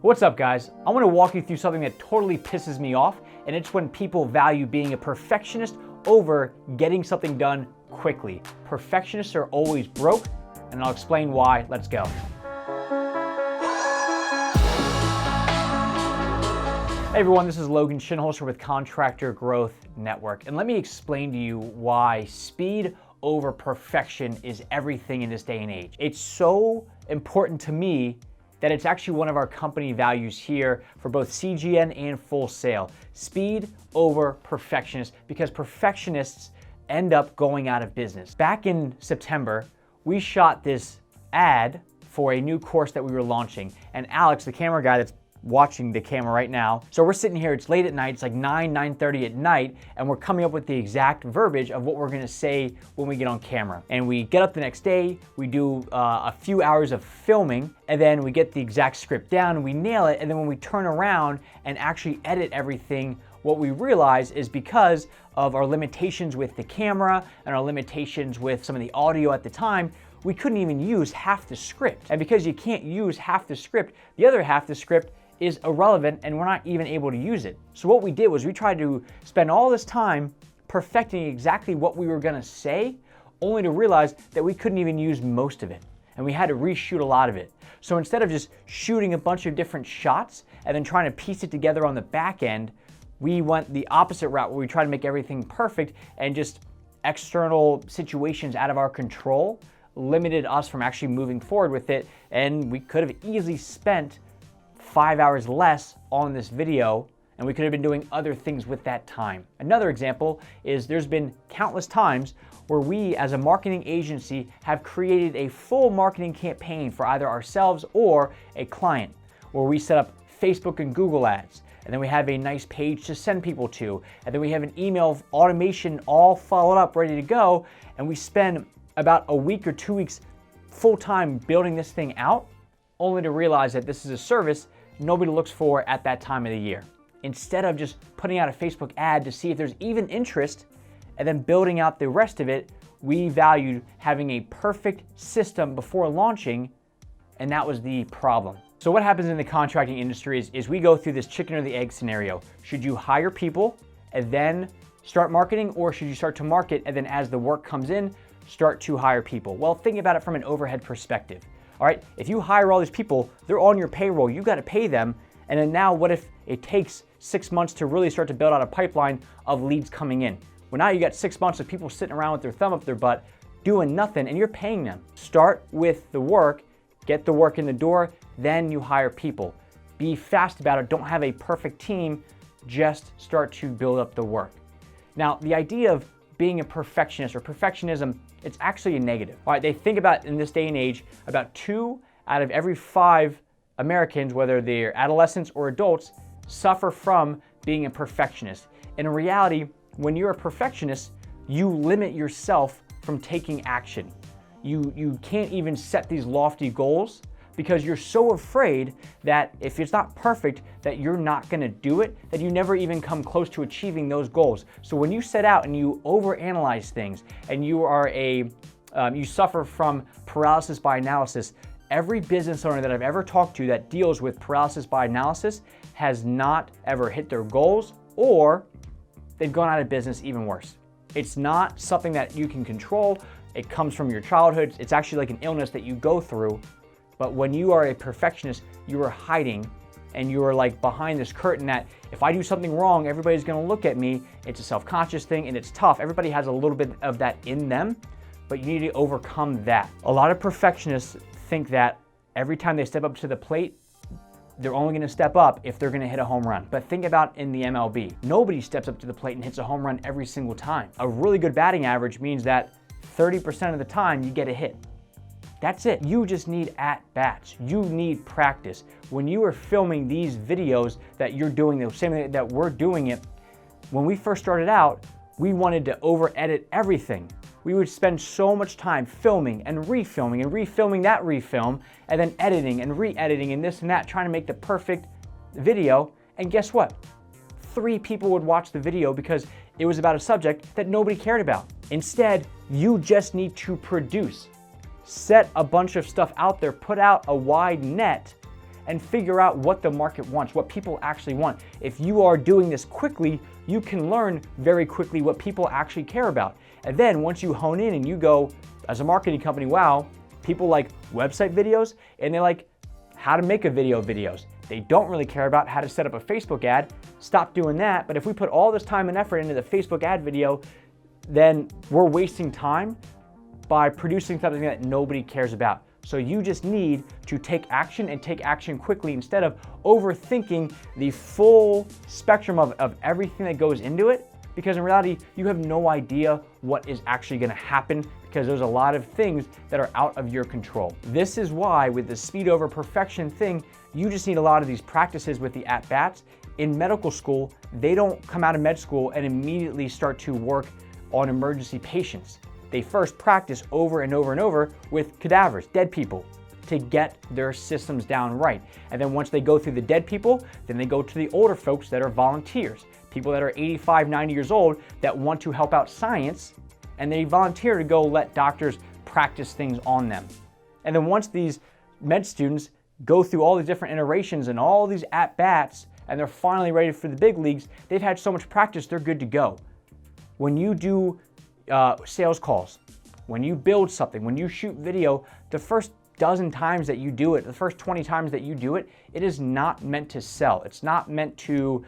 What's up, guys? I want to walk you through something that totally pisses me off, and it's when people value being a perfectionist over getting something done quickly. Perfectionists are always broke, and I'll explain why. Let's go. Hey everyone, this is Logan Shinholster with Contractor Growth Network, and let me explain to you why speed over perfection is everything in this day and age. It's so important to me that it's actually one of our company values here for both CGN and Full Sail. Speed over perfectionists, because perfectionists end up going out of business. Back in September, we shot this ad for a new course that we were launching, and Alex, the camera guy that's watching the camera right now. So we're sitting here, it's late at night, it's like 9:30 at night, and we're coming up with the exact verbiage of what we're gonna say when we get on camera. And we get up the next day, we do a few hours of filming, and then we get the exact script down, and we nail it, and then when we turn around and actually edit everything, what we realize is because of our limitations with the camera and our limitations with some of the audio at the time, we couldn't even use half the script. And because you can't use half the script, the other half of the script is irrelevant and we're not even able to use it. So what we did was we tried to spend all this time perfecting exactly what we were gonna say, only to realize that we couldn't even use most of it. And we had to reshoot a lot of it. So instead of just shooting a bunch of different shots and then trying to piece it together on the back end, we went the opposite route where we tried to make everything perfect, and just external situations out of our control limited us from actually moving forward with it. And we could have easily spent 5 hours less on this video, and we could have been doing other things with that time. Another example is there's been countless times where we as a marketing agency have created a full marketing campaign for either ourselves or a client, where we set up Facebook and Google ads, and then we have a nice page to send people to, and then we have an email automation all followed up, ready to go, and we spend about a week or 2 weeks full-time building this thing out, only to realize that this is a service nobody looks for at that time of the year. Instead of just putting out a Facebook ad to see if there's even interest and then building out the rest of it, we valued having a perfect system before launching, and that was the problem. So what happens in the contracting industry is we go through this chicken or the egg scenario. Should you hire people and then start marketing, or should you start to market and then as the work comes in, start to hire people? Well, think about it from an overhead perspective. All right, if you hire all these people, they're on your payroll, you gotta pay them, and then now what if it takes 6 months to really start to build out a pipeline of leads coming in? Well, now you got 6 months of people sitting around with their thumb up their butt, doing nothing, and you're paying them. Start with the work, get the work in the door, then you hire people. Be fast about it, don't have a perfect team, just start to build up the work. Now, the idea of being a perfectionist or perfectionism, it's actually a negative. All right, they think about in this day and age, about 2 out of every 5 Americans, whether they're adolescents or adults, suffer from being a perfectionist. And in reality, when you're a perfectionist, you limit yourself from taking action. You can't even set these lofty goals because you're so afraid that if it's not perfect, that you're not gonna do it, that you never even come close to achieving those goals. So when you set out and you overanalyze things and you are you suffer from paralysis by analysis, every business owner that I've ever talked to that deals with paralysis by analysis has not ever hit their goals, or they've gone out of business, even worse. It's not something that you can control. It comes from your childhood. It's actually like an illness that you go through. But when you are a perfectionist, you are hiding and you are like behind this curtain that if I do something wrong, everybody's gonna look at me. It's a self-conscious thing and it's tough. Everybody has a little bit of that in them, but you need to overcome that. A lot of perfectionists think that every time they step up to the plate, they're only gonna step up if they're gonna hit a home run. But think about in the MLB. Nobody steps up to the plate and hits a home run every single time. A really good batting average means that 30% of the time you get a hit. That's it. You just need at-bats. You need practice. When you are filming these videos that you're doing, the same way that we're doing it, when we first started out, we wanted to over-edit everything. We would spend so much time filming and refilming that refilm, and then editing and re-editing and this and that, trying to make the perfect video. And guess what? 3 people would watch the video because it was about a subject that nobody cared about. Instead, you just need to produce. Set a bunch of stuff out there, put out a wide net, and figure out what the market wants, what people actually want. If you are doing this quickly, you can learn very quickly what people actually care about. And then once you hone in and you go, as a marketing company, wow, people like website videos and they like how to make a videos. They don't really care about how to set up a Facebook ad. Stop doing that. But if we put all this time and effort into the Facebook ad video, then we're wasting time by producing something that nobody cares about. So you just need to take action and take action quickly instead of overthinking the full spectrum of everything that goes into it, because in reality, you have no idea what is actually gonna happen because there's a lot of things that are out of your control. This is why with the speed over perfection thing, you just need a lot of these practices with the at-bats. In medical school, they don't come out of med school and immediately start to work on emergency patients. They first practice over and over and over with cadavers, dead people, to get their systems down right. And then once they go through the dead people, then they go to the older folks that are volunteers, people that are 85, 90 years old that want to help out science, and they volunteer to go let doctors practice things on them. And then once these med students go through all these different iterations and all these at-bats, and they're finally ready for the big leagues, they've had so much practice, they're good to go. When you do sales calls, when you build something, when you shoot video, the first dozen times that you do it, the first 20 times that you do it, it is not meant to sell. It's not meant to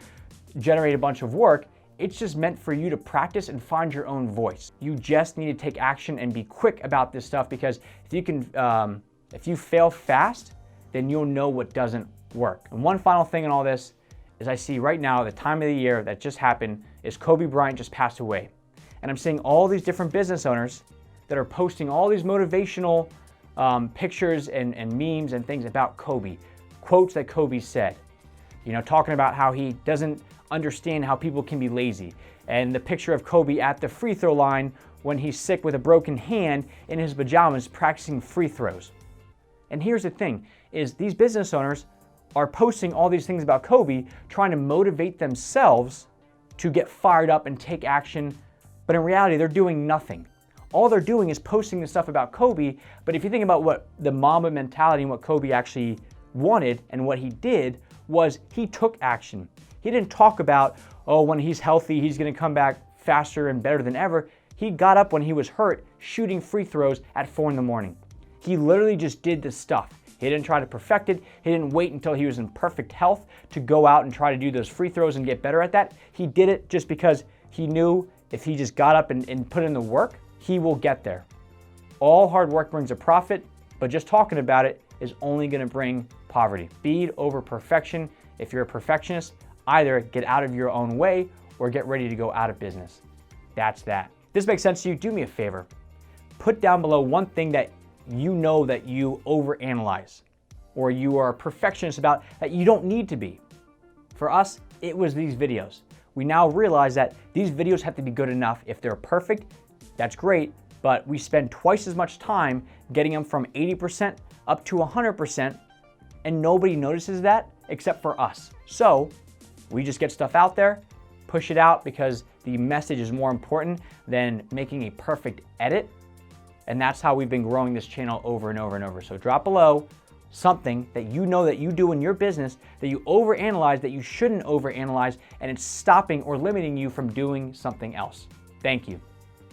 generate a bunch of work. It's just meant for you to practice and find your own voice. You just need to take action and be quick about this stuff, because if you fail fast, then you'll know what doesn't work. And one final thing in all this is I see right now, the time of the year that just happened is Kobe Bryant just passed away. And I'm seeing all these different business owners that are posting all these motivational pictures and memes and things about Kobe, quotes that Kobe said, you know, talking about how he doesn't understand how people can be lazy, and the picture of Kobe at the free throw line when he's sick with a broken hand in his pajamas practicing free throws. And here's the thing, is these business owners are posting all these things about Kobe, trying to motivate themselves to get fired up and take action, but in reality, they're doing nothing. All they're doing is posting this stuff about Kobe, but if you think about what the Mamba mentality and what Kobe actually wanted and what he did, was he took action. He didn't talk about, oh, when he's healthy, he's gonna come back faster and better than ever. He got up when he was hurt, shooting free throws at 4 in the morning. He literally just did the stuff. He didn't try to perfect it. He didn't wait until he was in perfect health to go out and try to do those free throws and get better at that. He did it just because he knew if he just got up and put in the work, he will get there. All hard work brings a profit, but just talking about it is only gonna bring poverty. Speed over perfection. If you're a perfectionist, either get out of your own way or get ready to go out of business. That's that. If this makes sense to you, do me a favor. Put down below one thing that you know that you overanalyze or you are a perfectionist about that you don't need to be. For us, it was these videos. We now realize that these videos have to be good enough. If they're perfect, that's great, but we spend twice as much time getting them from 80% up to 100%, and nobody notices that except for us. So we just get stuff out there, push it out, because the message is more important than making a perfect edit. And that's how we've been growing this channel over and over and over. So drop below something that you know that you do in your business that you overanalyze, that you shouldn't overanalyze, and it's stopping or limiting you from doing something else. Thank you.